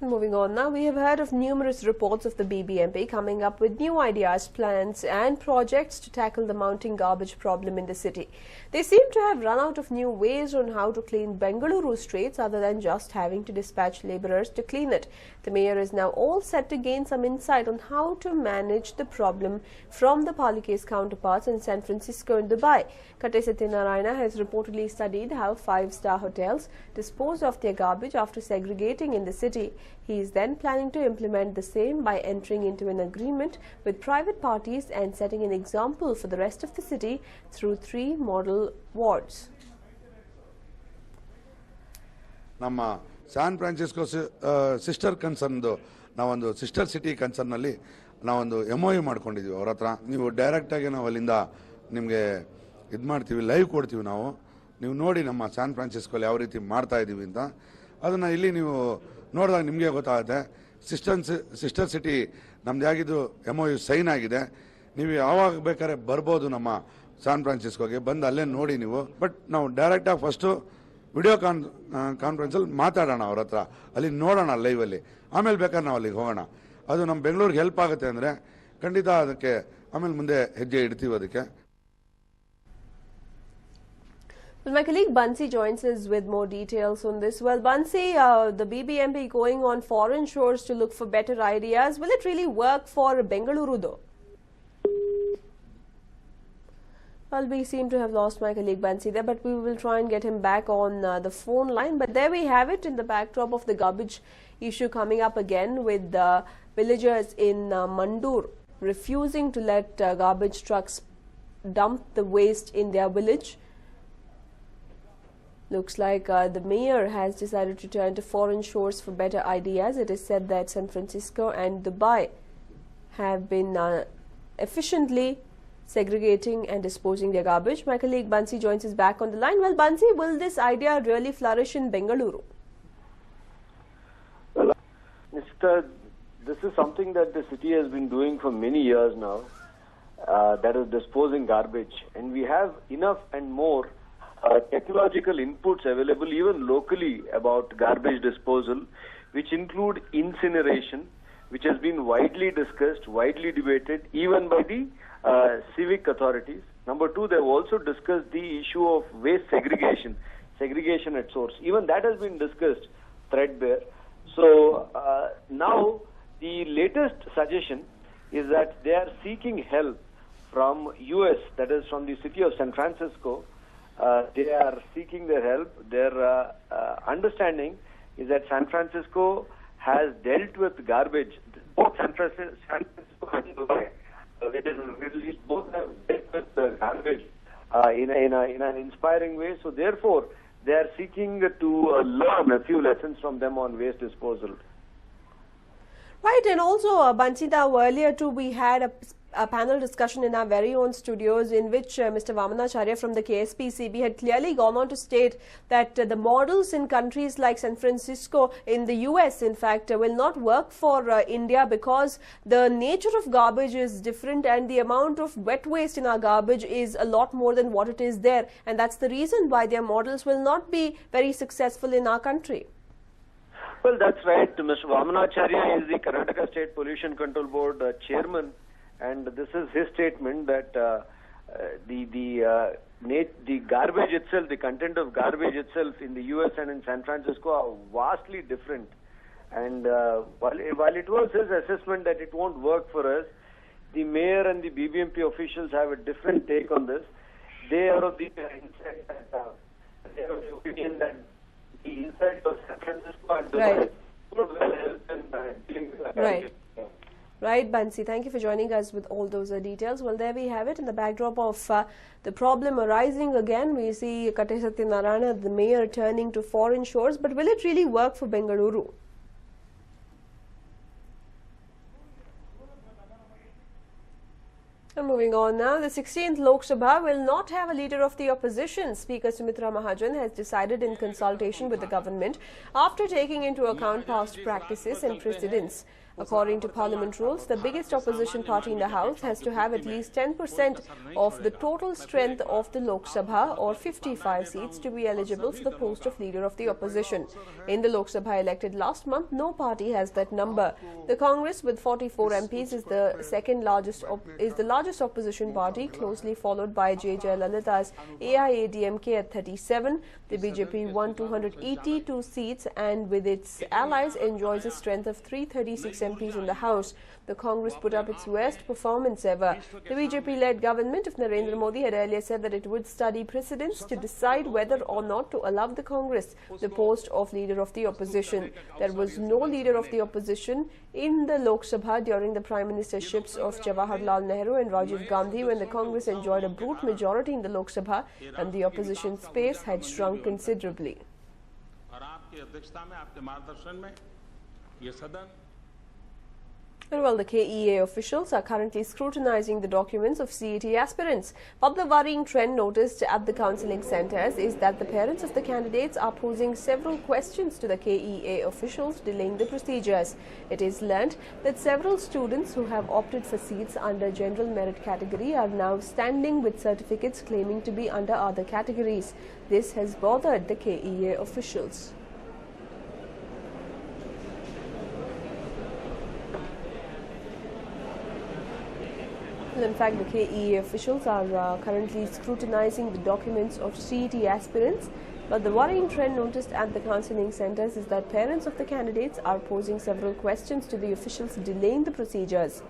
Moving on now, we have heard of numerous reports of the BBMP coming up with new ideas, plans and projects to tackle the mounting garbage problem in the city. They seem to have run out of new ways on how to clean Bengaluru streets other than just having to dispatch labourers to clean it. The mayor is now all set to gain some insight on how to manage the problem from the Palike's counterparts in San Francisco and Dubai. Kattai Satyanarayana has reportedly studied how five-star hotels dispose of their garbage after segregating in the city. He is then planning to implement the same by entering into an agreement with private parties and setting an example for the rest of the city through 3 model wards. Nama San Francisco sister concern navandu sister city concern nalli navandu MOU ಮಾಡ್ಕೊಂಡಿದ್ದೀವಿ ಅವರ ಹತ್ರ. ನೀವು direct ಆಗಿ ನಾವು ಅಲ್ಲಿಂದ ನಿಮಗೆ ಇದು ಮಾಡ್ತೀವಿ, ಲೈವ್ ಕೊಡ್ತೀವಿ ನಾವು. ನೀವು ನೋಡಿ ನಮ್ಮ ಸ್ಯಾನ್ ಫ್ರಾನ್ಸಿಸ್ಕೋಲ್ಲಿ ಯಾವ ರೀತಿ ಮಾಡ್ತಾ ಇದ್ದೀವಿ ಅಂತ. ಅದನ್ನು ಇಲ್ಲಿ ನೀವು ನೋಡಿದಾಗ ನಿಮಗೆ ಗೊತ್ತಾಗುತ್ತೆ. ಸಿಸ್ಟರ್ ಸಿಟಿ ನಮ್ದು ಆಗಿದ್ದು MOU ಸೈನ್ ಆಗಿದೆ. ನೀವು ಯಾವಾಗ ಬೇಕಾದ್ರೆ ಬರ್ಬೋದು ನಮ್ಮ ಸ್ಯಾನ್ ಫ್ರಾನ್ಸಿಸ್ಕೋಗೆ, ಬಂದು ಅಲ್ಲೇ ನೋಡಿ ನೀವು. ಬಟ್ ನಾವು ಡೈರೆಕ್ಟಾಗಿ ಫಸ್ಟು ವಿಡಿಯೋ ಕಾನ್ಫರೆನ್ಸಲ್ಲಿ ಮಾತಾಡೋಣ ಅವ್ರ ಹತ್ರ, ಅಲ್ಲಿ ನೋಡೋಣ ಲೈವಲ್ಲಿ, ಆಮೇಲೆ ಬೇಕಾದ್ರೆ ನಾವು ಅಲ್ಲಿಗೆ ಹೋಗೋಣ. ಅದು ನಮ್ಮ ಬೆಂಗಳೂರಿಗೆ ಹೆಲ್ಪ್ ಆಗುತ್ತೆ ಅಂದರೆ ಖಂಡಿತ ಅದಕ್ಕೆ ಆಮೇಲೆ ಮುಂದೆ ಹೆಜ್ಜೆ ಇಡ್ತೀವಿ ಅದಕ್ಕೆ. Well, my colleague Bansi joins us with more details on this. Well, Bansi, the BBMP going on foreign shores to look for better ideas. Will it really work for Bengaluru though? Well, we seem to have lost my colleague Bansi there, but we will try and get him back on the phone line. But there we have it in the backdrop of the garbage issue coming up again, with villagers in Mandur refusing to let garbage trucks dump the waste in their village. Looks like the mayor has decided to turn to foreign shores for better ideas. It is said that San Francisco and Dubai have been efficiently segregating and disposing their garbage. My colleague Bansi joins us back on the line. Well, Bansi, will this idea really flourish in Bengaluru? Well, this is something that the city has been doing for many years now, that is disposing garbage. And we have enough and more technological inputs available even locally about garbage disposal, which include incineration, which has been widely discussed, widely debated, even by the civic authorities. Number 2, they have also discussed the issue of waste segregation at source. Even that has been discussed threadbare. So now the latest suggestion is that they are seeking help from US, that is from the city of San Francisco. They are seeking their help. Their understanding is that San Francisco has dealt with garbage. Both San Francisco and Dubai, both have dealt with garbage in an inspiring way. So therefore, they are seeking to learn a few lessons from them on waste disposal. Right, and also Bansita, earlier too we had a panel discussion in our very own studios in which Mr. Vamanacharya from the KSPCB had clearly gone on to state that the models in countries like San Francisco, in the US in fact, will not work for India, because the nature of garbage is different and the amount of wet waste in our garbage is a lot more than what it is there, and that's the reason why their models will not be very successful in our country. Well, that's right. Mr. Vamanacharya is the Karnataka State Pollution Control Board chairman, and this is his statement that the garbage itself, the content of garbage itself in the US and in San Francisco are vastly different. And while it was his assessment that it won't work for us, the mayor and the BBMP officials have a different take on this. They are of the opinion that the inside of San Francisco and Dubai would well help in dealing with that. Right. Right, Bansi. Thank you for joining us with all those details. Well, there we have it. In the backdrop of the problem arising again, we see Kattai Satyanarayana, the mayor, turning to foreign shores. But will it really work for Bengaluru? And moving on now, the 16th Lok Sabha will not have a leader of the opposition. Speaker Sumitra Mahajan has decided in consultation with the government after taking into account past practices and precedents. According to Parliament rules, the biggest opposition party in the House has to have at least 10% of the total strength of the Lok Sabha or 55 seats to be eligible for the post of Leader of the Opposition. In the Lok Sabha elected last month, no party has that number. The Congress with 44 MPs is the largest opposition party, closely followed by J. Lalita's AIADMK at 37. The BJP won 282 seats and with its allies enjoys a strength of 336 MPs in the House. The Congress put up its worst performance ever. The BJP-led government of Narendra Modi had earlier said that it would study precedents to decide whether or not to allow the Congress the post of Leader of the Opposition. There was no Leader of the Opposition in the Lok Sabha during the Prime Ministerships of Jawaharlal Nehru and Rajiv Gandhi when the Congress enjoyed a brute majority in the Lok Sabha and the opposition space had shrunk considerably. And while the KEA officials are currently scrutinizing the documents of CET aspirants, but the worrying trend noticed at the counselling centres is that the parents of the candidates are posing several questions to the KEA officials, delaying the procedures. It is learnt that several students who have opted for seats under general merit category are now standing with certificates claiming to be under other categories. This has bothered the KEA officials. In fact, the KEA officials are currently scrutinizing the documents of CET aspirants. But the worrying trend noticed at the counselling centres is that parents of the candidates are posing several questions to the officials, delaying the procedures.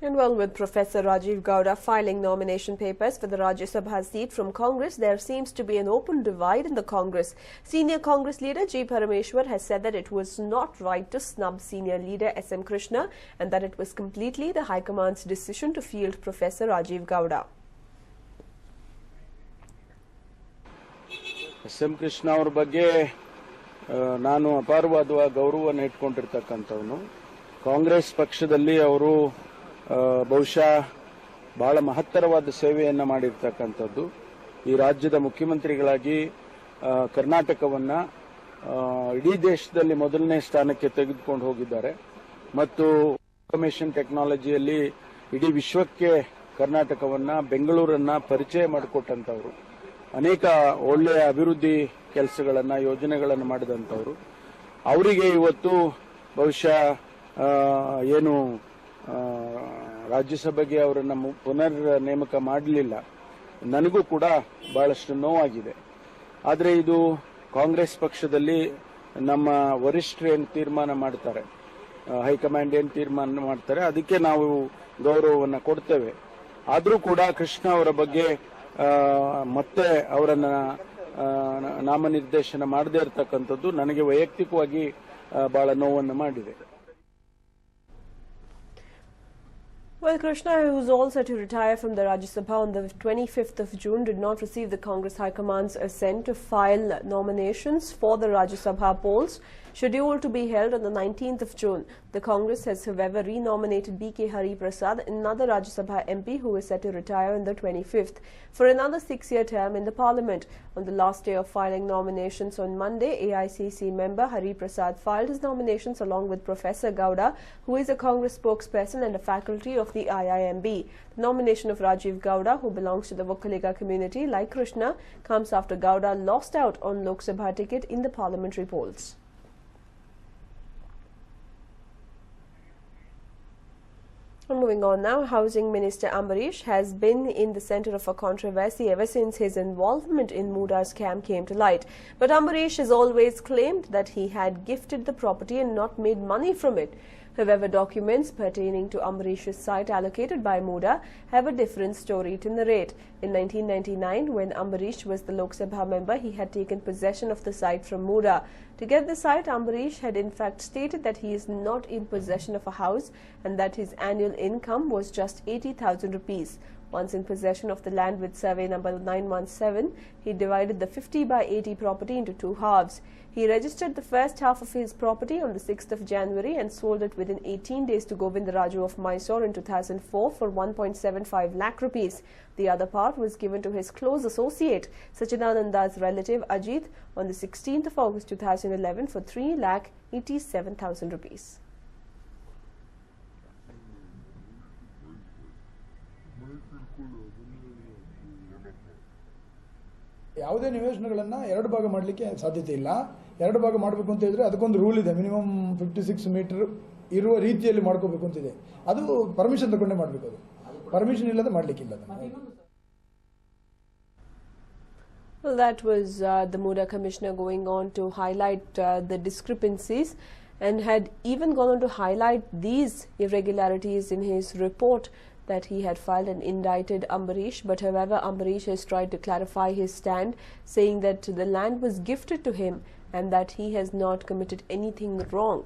And well, with Professor Rajiv Gowda filing nomination papers for the Rajya Sabha seat from Congress, there seems to be an open divide in the Congress. Senior Congress leader G. Parameshwar has said that it was not right to snub senior leader S.M. Krishna and that it was completely the High Command's decision to field Professor Rajiv Gowda. S.M. Krishna ಅವರ ಬಗ್ಗೆ ನಾನು ಅಪಾರವಾದ ಗೌರವವನ್ನು ಇಟ್ಕೊಂಡಿರ್ತಕ್ಕಂಥವನು. ಕಾಂಗ್ರೆಸ್ ಪಕ್ಷದಲ್ಲಿ ಅವರು ಬಹುಶಃ ಬಹಳ ಮಹತ್ತರವಾದ ಸೇವೆಯನ್ನು ಮಾಡಿರ್ತಕ್ಕಂಥದ್ದು. ಈ ರಾಜ್ಯದ ಮುಖ್ಯಮಂತ್ರಿಗಳಾಗಿ ಕರ್ನಾಟಕವನ್ನ ಇಡೀ ದೇಶದಲ್ಲಿ ಮೊದಲನೇ ಸ್ಥಾನಕ್ಕೆ ತೆಗೆದುಕೊಂಡು ಹೋಗಿದ್ದಾರೆ ಮತ್ತು ಇನ್ಫಾರ್ಮೇಷನ್ ಟೆಕ್ನಾಲಜಿಯಲ್ಲಿ ಇಡೀ ವಿಶ್ವಕ್ಕೆ ಕರ್ನಾಟಕವನ್ನ ಬೆಂಗಳೂರನ್ನ ಪರಿಚಯ ಮಾಡಿಕೊಟ್ಟಂತವರು. ಅನೇಕ ಒಳ್ಳೆಯ ಅಭಿವೃದ್ಧಿ ಕೆಲಸಗಳನ್ನ ಯೋಜನೆಗಳನ್ನು ಮಾಡಿದಂತವರು. ಅವರಿಗೆ ಇವತ್ತು ಬಹುಶಃ ಏನು ರಾಜ್ಯಸಭೆಗೆ ಅವರನ್ನು ಪುನರ್ ನೇಮಕ ಮಾಡಲಿಲ್ಲ. ನನಗೂ ಕೂಡ ಬಹಳಷ್ಟು ನೋವಾಗಿದೆ. ಆದರೆ ಇದು ಕಾಂಗ್ರೆಸ್ ಪಕ್ಷದಲ್ಲಿ ನಮ್ಮ ವರಿಷ್ಠರು ಏನು ತೀರ್ಮಾನ ಮಾಡ್ತಾರೆ, ಹೈಕಮಾಂಡ್ ಏನು ತೀರ್ಮಾನ ಮಾಡ್ತಾರೆ, ಅದಕ್ಕೆ ನಾವು ಗೌರವವನ್ನು ಕೊಡ್ತೇವೆ. ಆದರೂ ಕೂಡ ಕೃಷ್ಣ ಅವರ ಬಗ್ಗೆ ಮತ್ತೆ ಅವರನ್ನ ನಾಮನಿರ್ದೇಶನ ಮಾಡದೇ ಇರತಕ್ಕಂಥದ್ದು ನನಗೆ ವೈಯಕ್ತಿಕವಾಗಿ ಬಹಳ ನೋವನ್ನು ಮಾಡಿದೆ. Well, Krishna, who is all set to retire from the Rajya Sabha on the 25th of June, did not receive the Congress High Command's assent to file nominations for the Rajya Sabha polls, scheduled to be held on the 19th of June. The Congress has, however, renominated B.K. Hari Prasad, another Rajya Sabha MP who is set to retire on the 25th, for another 6-year term in the Parliament. On the last day of filing nominations on Monday, AICC member Hari Prasad filed his nominations along with Professor Gowda, who is a Congress spokesperson and a faculty of the IIMB. The nomination of Rajiv Gowda, who belongs to the Vokkaliga community like Krishna, comes after Gowda lost out on Lok Sabha ticket in the parliamentary polls. Moving on now, Housing Minister Ambarish has been in the centre of a controversy ever since his involvement in Muda scam came to light. But Ambarish has always claimed that he had gifted the property and not made money from it. However, documents pertaining to Ambarish's site allocated by Muda have a different story to narrate. In 1999, when Ambarish was the Lok Sabha member, he had taken possession of the site from Muda. To get the site, Ambarish had in fact stated that he is not in possession of a house and that his annual income was just 80,000 rupees. Once in possession of the land with survey number 917, he divided the 50 by 80 property into two halves. He registered the first half of his property on the 6th of January and sold it within 18 days to Govindaraju of Mysore in 2004 for 1.75 lakh rupees. The other part was given to his close associate, Sachidananda's relative Ajit, on the 16th of August 2011 for 3,87,000 rupees. ಯಾವುದೇ ನಿವೇಶನಗಳನ್ನು ಎರಡು ಭಾಗ ಮಾಡಲಿಕ್ಕೆ ಸಾಧ್ಯತೆ ಇಲ್ಲ. ಎರಡು ಭಾಗ ಮಾಡಬೇಕು ಅಂತ ಹೇಳಿದ್ರೆ ಅದಕ್ಕೊಂದು ರೂಲ್ ಇದೆ. ಮಿನಿಮಮ್ 56 ಮೀಟರ್ ಇರುವ ರೀತಿಯಲ್ಲಿ ಮಾಡ್ಕೋಬೇಕು ಅಂತಿದೆ. ಅದು ಪರ್ಮಿಷನ್ ತಗೊಂಡೇ ಮಾಡಬೇಕು. ಅದು ಪರ್ಮಿಷನ್ ಇಲ್ಲದೆ ಮಾಡಲಿಕ್ಕಿಲ್ಲ. Well, that was the Muda Commissioner going on to highlight the discrepancies and had even gone on to highlight these irregularities in his report that he had filed and indicted Ambarish. But however, Ambarish has tried to clarify his stand, saying that the land was gifted to him and that he has not committed anything wrong.